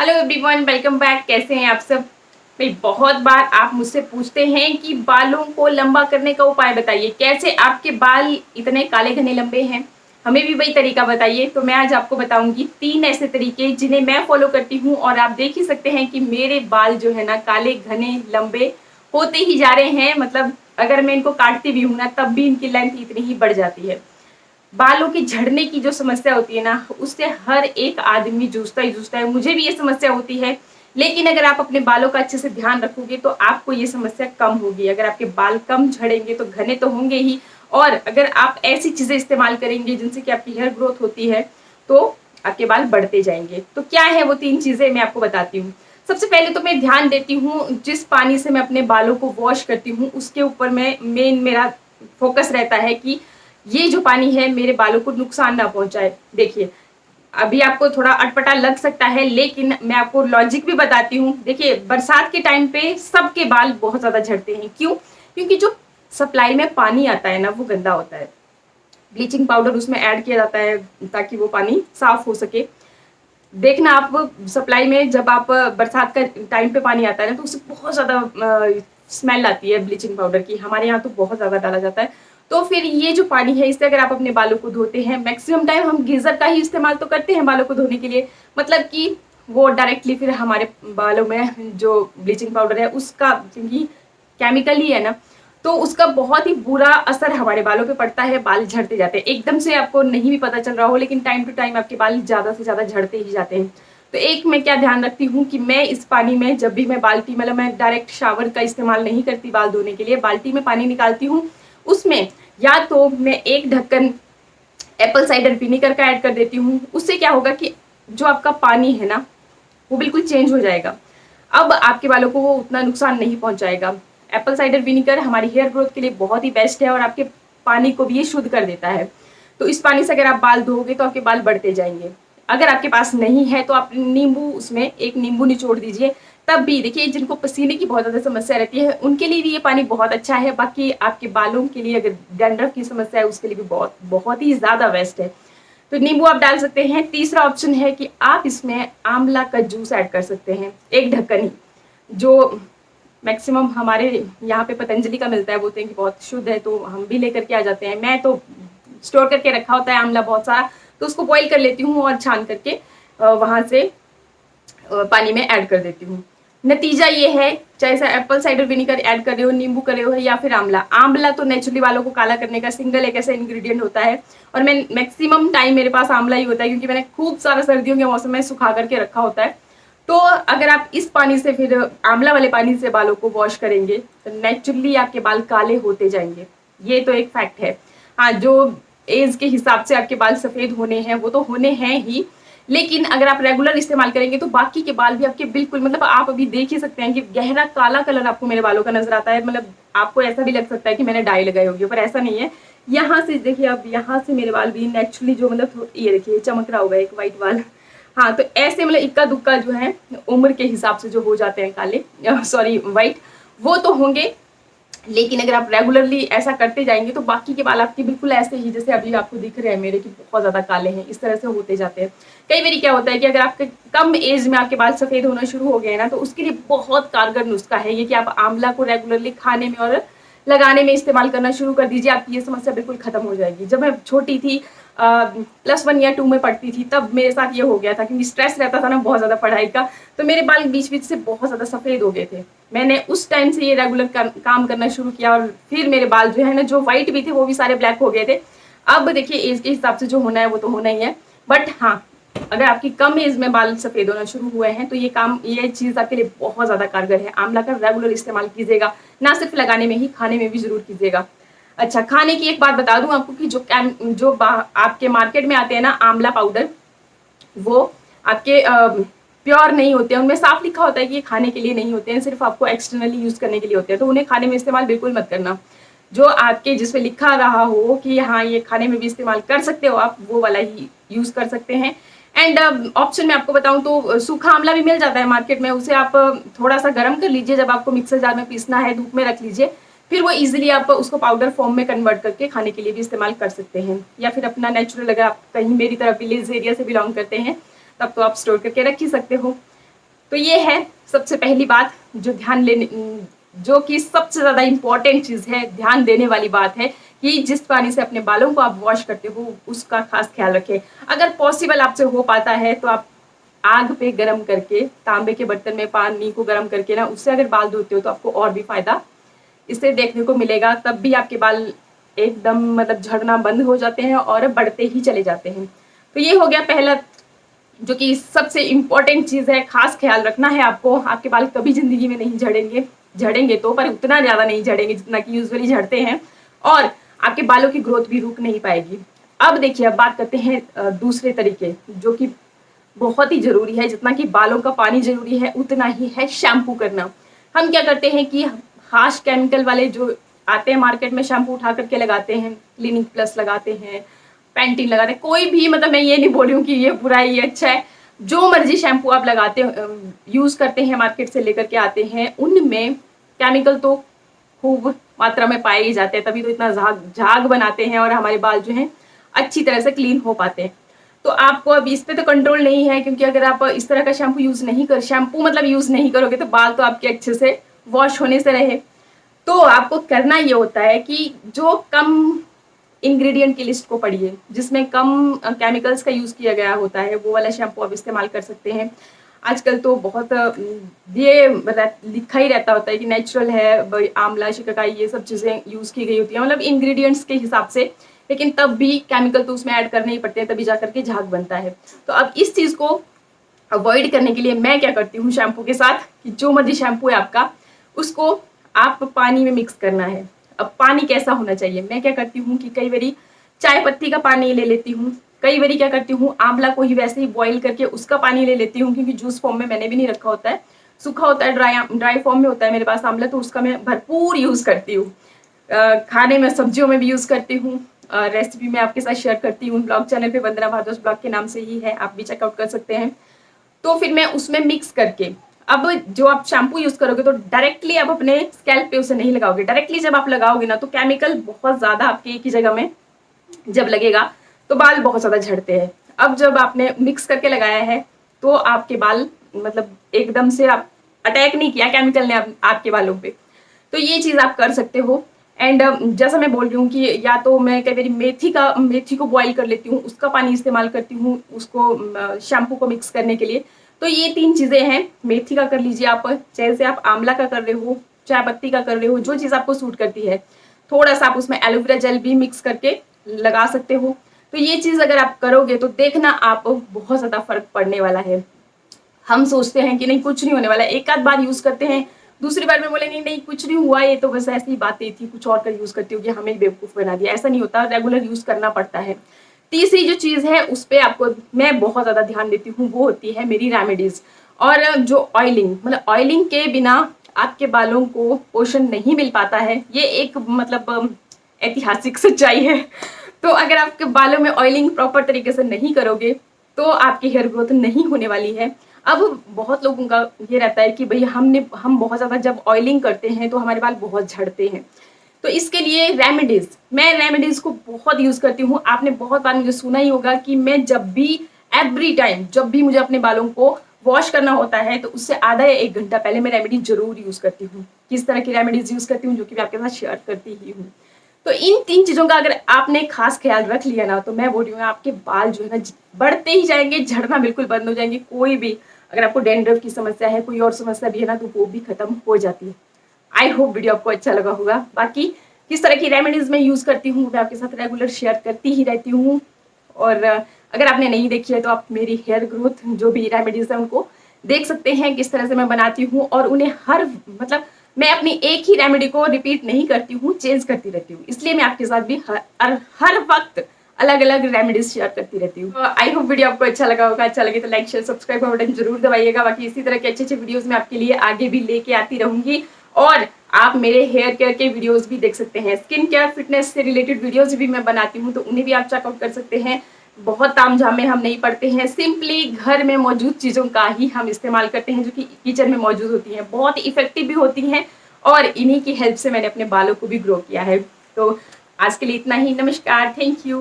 Hello everyone, welcome back. कैसे हैं आप सब? भाई बहुत बार आप मुझसे पूछते हैं कि बालों को लंबा करने का उपाय बताइए, कैसे आपके बाल इतने काले घने लंबे हैं। हमें भी वही तरीका बताइए। तो मैं आज आपको बताऊंगी 3 ऐसे तरीके जिन्हें मैं फॉलो करती हूँ और आप देख ही सकते हैं कि मेरे बाल जो है ना काले घने लंबे होते ही जा रहे हैं। मतलब अगर मैं इनको काटती भी हूँ ना तब भी इनकी लेंथ इतनी ही बढ़ जाती है। बालों की झड़ने की जो समस्या होती है ना उससे हर एक आदमी जूझता ही जूझता है। मुझे भी ये समस्या होती है, लेकिन अगर आप अपने बालों का अच्छे से ध्यान रखोगे तो आपको ये समस्या कम होगी। अगर आपके बाल कम झड़ेंगे तो घने तो होंगे ही, और अगर आप ऐसी चीजें इस्तेमाल करेंगे जिनसे कि आपकी हेयर ग्रोथ होती है तो आपके बाल बढ़ते जाएंगे। तो क्या है वो 3 चीजें, मैं आपको बताती हूँ। सबसे पहले तो मैं ध्यान देती हूँ जिस पानी से मैं अपने बालों को वॉश करती हूँ उसके ऊपर मैं मेरा फोकस रहता है कि ये जो पानी है मेरे बालों को नुकसान ना पहुंचाए। देखिए, अभी आपको थोड़ा अटपटा लग सकता है, लेकिन मैं आपको लॉजिक भी बताती हूँ। देखिए, बरसात के टाइम पे सबके बाल बहुत ज्यादा झड़ते हैं। क्यों? क्योंकि जो सप्लाई में पानी आता है ना वो गंदा होता है। ब्लीचिंग पाउडर उसमें ऐड किया जाता है ताकि वो पानी साफ हो सके। देखना आप सप्लाई में जब आप बरसात का टाइम पे पानी आता है ना तो उससे बहुत ज्यादा स्मेल आती है ब्लीचिंग पाउडर की। हमारे यहाँ तो बहुत ज्यादा डाला जाता है। तो फिर ये जो पानी है इससे अगर आप अपने बालों को धोते हैं, मैक्सिमम टाइम हम गीजर का ही इस्तेमाल तो करते हैं बालों को धोने के लिए। मतलब कि वो डायरेक्टली फिर हमारे बालों में जो ब्लीचिंग पाउडर है उसका, क्योंकि केमिकल ही है ना, तो उसका बहुत ही बुरा असर हमारे बालों पे पड़ता है। बाल झड़ते जाते हैं एकदम से, आपको नहीं भी पता चल रहा हो, लेकिन टाइम टू टाइम आपके बाल ज्यादा से ज्यादा झड़ते ही जाते हैं। तो एक मैं क्या ध्यान रखती हूँ कि मैं इस पानी में जब भी मैं बाल्टी, मतलब मैं डायरेक्ट शावर का इस्तेमाल नहीं करती बाल धोने के लिए, बाल्टी में पानी निकालती हूँ उसमें या तो मैं एक ढक्कन एप्पल साइडर विनेगर का ऐड कर देती हूँ। उससे क्या होगा कि जो आपका पानी है ना वो बिल्कुल चेंज हो जाएगा। अब आपके बालों को वो उतना नुकसान नहीं पहुंचाएगा। एप्पल साइडर विनेगर हमारी हेयर ग्रोथ के लिए बहुत ही बेस्ट है और आपके पानी को भी ये शुद्ध कर देता है। तो इस पानी से अगर आप बाल धोगे तो आपके बाल बढ़ते जाएंगे। अगर आपके पास नहीं है तो आप नींबू, उसमें एक नींबू निचोड़ दीजिए। तब भी देखिए, जिनको पसीने की बहुत ज्यादा समस्या रहती है उनके लिए भी ये पानी बहुत अच्छा है। बाकी आपके बालों के लिए अगर डैंड्रफ की समस्या है उसके लिए भी बहुत बहुत ही ज्यादा बेस्ट है। तो नींबू आप डाल सकते हैं। तीसरा ऑप्शन है कि आप इसमें आंवला का जूस ऐड कर सकते हैं, एक ढक्कन ही, जो मैक्सिमम हमारे यहाँ पे पतंजलि का मिलता है। बोलते हैं कि बहुत शुद्ध है, तो हम भी लेकर के आ जाते हैं। मैं तो स्टोर करके रखा होता है आंवला बहुत सारा, तो उसको बॉईल कर लेती हूँ और छान करके वहां से पानी में ऐड कर देती हूँ। नतीजा ये है, चाहे से एप्पल साइडर विनेगर ऐड कर रहे हो, नींबू कर रहे हो, या फिर आंवला। आंवला तो नेचुरली बालों को काला करने का सिंगल एक ऐसा इंग्रेडिएंट होता है, और मैं मैक्सिमम टाइम मेरे पास आंवला ही होता है क्योंकि मैंने खूब सारा सर्दियों के मौसम में सुखा करके रखा होता है। तो अगर आप इस पानी से, फिर आंवला वाले पानी से बालों को वॉश करेंगे तो नेचुरली आपके बाल काले होते जाएंगे। ये तो एक फैक्ट है। हाँ, जो एज के हिसाब से आपके बाल सफेद होने हैं वो तो होने हैं ही, लेकिन अगर आप रेगुलर इस्तेमाल करेंगे तो बाकी के बाल भी आपके बिल्कुल, मतलब आप अभी देख ही सकते हैं कि गहरा काला कलर आपको मेरे बालों का नजर आता है। मतलब आपको ऐसा भी लग सकता है कि मैंने डाई लगाई होगी, पर ऐसा नहीं है। यहाँ से देखिए, अब यहाँ से मेरे बाल भी नेचुरली जो, मतलब ये देखिए चमक रहा होगा एक व्हाइट बाल। हाँ, तो ऐसे मतलब इक्का दुक्का जो है उम्र के हिसाब से जो हो जाते हैं काले, सॉरी व्हाइट, वो तो होंगे। लेकिन अगर आप रेगुलरली ऐसा करते जाएंगे तो बाकी के बाल आपके बिल्कुल ऐसे ही, जैसे अभी आपको दिख रहे हैं मेरे, कि बहुत ज्यादा काले हैं, इस तरह से होते जाते हैं। कई बार क्या होता है कि अगर आपके कम एज में आपके बाल सफेद होना शुरू हो गए ना, तो उसके लिए बहुत कारगर नुस्खा है ये कि आप आंवला को रेगुलरली खाने में और लगाने में इस्तेमाल करना शुरू कर दीजिए। आपकी ये समस्या बिल्कुल खत्म हो जाएगी। जब मैं छोटी थी, +1 या 2 में पढ़ती थी, तब मेरे साथ ये हो गया था क्योंकि स्ट्रेस रहता था ना बहुत ज्यादा पढ़ाई का, तो मेरे बाल बीच बीच से बहुत ज्यादा सफेद हो गए थे। मैंने उस टाइम से ये रेगुलर काम करना शुरू किया और फिर मेरे बाल जो है ना, जो व्हाइट भी थे वो भी सारे ब्लैक हो गए थे। अब देखिए, एज के हिसाब से जो होना है वो तो होना ही है, बट हाँ, अगर आपकी कम एज में बाल सफेद होना शुरू हुए हैं तो ये चीज आपके लिए बहुत ज्यादा कारगर है। आंवला का रेगुलर इस्तेमाल कीजिएगा, ना सिर्फ लगाने में ही, खाने में भी जरूर कीजिएगा। अच्छा, खाने की एक बात बता दूं आपको कि जो आपके मार्केट में आते हैं ना आंवला पाउडर, वो आपके प्योर नहीं होते हैं। उनमें साफ लिखा होता है कि ये खाने के लिए नहीं होते हैं, सिर्फ आपको एक्सटर्नली यूज करने के लिए होते हैं। तो उन्हें खाने में इस्तेमाल बिल्कुल मत करना। जो आपके जिसपे लिखा रहा हो कि हाँ ये खाने में भी इस्तेमाल कर सकते हो आप, वो वाला ही यूज कर सकते हैं। एंड ऑप्शन में आपको बताऊं तो सूखा आंवला भी मिल जाता है मार्केट में। उसे आप थोड़ा सा गर्म कर लीजिए, जब आपको मिक्सर जार में पीसना है धूप में रख लीजिए, फिर वो इजीली आप उसको पाउडर फॉर्म में कन्वर्ट करके खाने के लिए भी इस्तेमाल कर सकते हैं। या फिर अपना नेचुरल, अगर आप कहीं मेरी तरह विलेज एरिया से बिलोंग करते हैं तब तो आप स्टोर करके रख ही सकते हो। तो ये है सबसे पहली बात जो ध्यान लेने, जो कि सबसे ज़्यादा इम्पॉर्टेंट चीज़ है, ध्यान देने वाली बात है कि जिस पानी से अपने बालों को आप वॉश करते हो उसका खास ख्याल रखें। अगर पॉसिबल आपसे हो पाता है तो आप आग पे गरम करके, तांबे के बर्तन में पानी को गरम करके ना, उससे अगर बाल धोते हो तो आपको और भी फायदा इससे देखने को मिलेगा। तब भी आपके बाल एकदम मतलब झड़ना बंद हो जाते हैं और बढ़ते ही चले जाते हैं। तो ये हो गया पहला, जो कि सबसे इम्पोर्टेंट चीज़ है, खास ख्याल रखना है आपको। आपके बाल कभी जिंदगी में नहीं झड़ेंगे, झड़ेंगे तो पर उतना ज़्यादा नहीं झड़ेंगे जितना कि यूजुअली झड़ते हैं, और आपके बालों की ग्रोथ भी रुक नहीं पाएगी। अब देखिए, अब बात करते हैं दूसरे तरीके, जो कि बहुत ही जरूरी है। जितना कि बालों का पानी जरूरी है उतना ही है शैम्पू करना। हम क्या करते हैं कि हार्श केमिकल वाले जो आते हैं मार्केट में, शैम्पू उठा करके लगाते हैं, क्लिनिक प्लस लगाते हैं, पैंटीन लगाते हैं, कोई भी, मतलब मैं ये नहीं बोल रही हूँ कि ये बुरा है ये अच्छा है, जो मर्जी शैम्पू आप लगाते यूज करते हैं, मार्केट से लेकर के आते हैं, उनमें केमिकल तो खूब मात्रा में पाए ही जाते हैं, तभी तो इतना झाग बनाते हैं और हमारे बाल जो हैं अच्छी तरह से क्लीन हो पाते हैं। तो आपको अब इस पे तो कंट्रोल नहीं है, क्योंकि अगर आप इस तरह का शैम्पू यूज नहीं करोगे तो बाल तो आपके अच्छे से वॉश होने से रहे। तो आपको करना ये होता है कि जो कम इंग्रेडिएंट की लिस्ट को पढ़िए, जिसमें कम केमिकल्स का यूज किया गया होता है, वो वाला शैम्पू आप इस्तेमाल कर सकते हैं। आजकल तो बहुत ये लिखा ही रहता होता है कि नेचुरल है, आंवला, शिकाकाई, ये सब चीज़ें यूज की गई होती है, मतलब इंग्रेडिएंट्स के हिसाब से, लेकिन तब भी केमिकल तो उसमें ऐड करने ही पड़ते हैं, तभी जाकर के झाग बनता है। तो अब इस चीज़ को अवॉइड करने के लिए मैं क्या करती हूँ शैम्पू के साथ, कि जो मर्जी शैम्पू है आपका, उसको आप पानी में मिक्स करना है। अब पानी कैसा होना चाहिए, मैं क्या करती हूँ कि कई बारी चाय पत्ती का पानी ले लेती हूँ, कई बारी क्या करती हूँ आंवला को ही वैसे ही बॉईल करके उसका पानी ले लेती हूँ, क्योंकि जूस फॉर्म में मैंने भी नहीं रखा होता है, सूखा होता है, ड्राई फॉर्म में होता है मेरे पास आंवला, तो उसका मैं भरपूर यूज़ करती हूँ। खाने में, सब्जियों में भी यूज़ करती हूँ, रेसिपी में आपके साथ शेयर करती हूँ, ब्लॉग चैनल पे वंदना भारद्वाज ब्लॉग के नाम से ही है, आप भी चेकआउट कर सकते हैं। तो फिर मैं उसमें मिक्स करके, अब जो आप शैम्पू यूज करोगे तो डायरेक्टली आप अपने स्कैल्प पे उसे नहीं लगाओगे। डायरेक्टली जब आप लगाओगे ना तो केमिकल बहुत ज्यादा आपके एक ही जगह में जब लगेगा तो बाल बहुत ज्यादा झड़ते हैं। अब जब आपने मिक्स करके लगाया है तो आपके बाल मतलब एकदम से आप अटैक नहीं किया केमिकल ने आपके बालों पे, तो ये चीज आप कर सकते हो। एंड जैसा मैं बोल रही हूँ कि या तो मैं कई बार मेथी को बॉईल कर लेती हूँ, उसका पानी इस्तेमाल करती हूँ उसको शैम्पू को मिक्स करने के लिए। तो ये 3 चीजें हैं, मेथी का कर लीजिए आप, जैसे आप आंवला का कर रहे हो, चाय पत्ती का कर रहे हो, जो चीज आपको सूट करती है, थोड़ा सा आप उसमें एलोवेरा जेल भी मिक्स करके लगा सकते हो। तो ये चीज अगर आप करोगे तो देखना आप बहुत ज्यादा फर्क पड़ने वाला है। हम सोचते हैं कि नहीं कुछ नहीं होने वाला, एक आध बार यूज करते हैं, दूसरी बार में बोलेंगे नहीं कुछ नहीं हुआ, ये तो बस ऐसी बातें थी, कुछ और कर यूज करती होगी, हमें बेवकूफ बना दिया। ऐसा नहीं होता, रेगुलर यूज करना पड़ता है। तीसरी जो चीज है उस पर आपको मैं बहुत ज्यादा ध्यान देती हूँ, वो होती है मेरी रेमेडीज। और जो ऑयलिंग, मतलब ऑयलिंग के बिना आपके बालों को पोषण नहीं मिल पाता है, ये एक मतलब ऐतिहासिक सच्चाई है। तो अगर आपके बालों में ऑयलिंग प्रॉपर तरीके से नहीं करोगे तो आपकी हेयर ग्रोथ नहीं होने वाली है। अब बहुत लोगों का ये रहता है कि भाई हम बहुत ज़्यादा जब ऑयलिंग करते हैं तो हमारे बाल बहुत झड़ते हैं। तो इसके लिए रेमेडीज, मैं रेमेडीज को बहुत यूज़ करती हूँ। आपने बहुत बार मुझे सुना ही होगा कि मैं जब भी एवरी टाइम जब भी मुझे अपने बालों को वॉश करना होता है तो उससे आधा या 1 घंटा पहले मैं रेमेडी जरूर यूज़ करती हूँ। किस तरह की रेमेडीज यूज़ करती हूँ जो कि मैं आपके साथ शेयर करती ही हूँ। तो इन 3 चीज़ों का अगर आपने खास ख्याल रख लिया ना तो मैं बोल रही हूँ आपके बाल जो है ना बढ़ते ही जाएंगे, झड़ना बिल्कुल बंद हो जाएंगे। कोई भी, अगर आपको डैंड्रफ की समस्या है, कोई और समस्या भी है ना, तो वो भी खत्म हो जाती है। आई होप वीडियो आपको अच्छा लगा होगा। बाकी किस तरह की रेमेडीज मैं यूज़ करती हूँ मैं आपके साथ रेगुलर शेयर करती ही रहती हूँ। और अगर आपने नहीं देखी है तो आप मेरी हेयर ग्रोथ जो भी रेमेडीज है उनको देख सकते हैं, किस तरह से मैं बनाती हूँ। और उन्हें मतलब मैं अपनी एक ही रेमेडी को रिपीट नहीं करती हूँ, चेंज करती रहती हूँ। इसलिए मैं आपके साथ भी हर वक्त अलग अलग रेमेडीज शेयर करती रहती हूँ। आई होप वीडियो आपको अच्छा लगा होगा। अच्छा लगे तो लाइक शेयर सब्सक्राइब का बटन जरूर दबाइएगा। बाकी इसी तरह के अच्छे अच्छे वीडियोस मैं आपके लिए आगे भी लेके आती रहूंगी। और आप मेरे हेयर केयर के वीडियोस भी देख सकते हैं, स्किन केयर फिटनेस से रिलेटेड वीडियोस भी मैं बनाती हूँ, तो उन्हें भी आप चेकआउट कर सकते हैं। बहुत तामझाम में हम नहीं पड़ते हैं, सिंपली घर में मौजूद चीज़ों का ही हम इस्तेमाल करते हैं जो कि किचन में मौजूद होती हैं, बहुत इफेक्टिव भी होती हैं। और इन्हीं की हेल्प से मैंने अपने बालों को भी ग्रो किया है। तो आज के लिए इतना ही। नमस्कार, थैंक यू।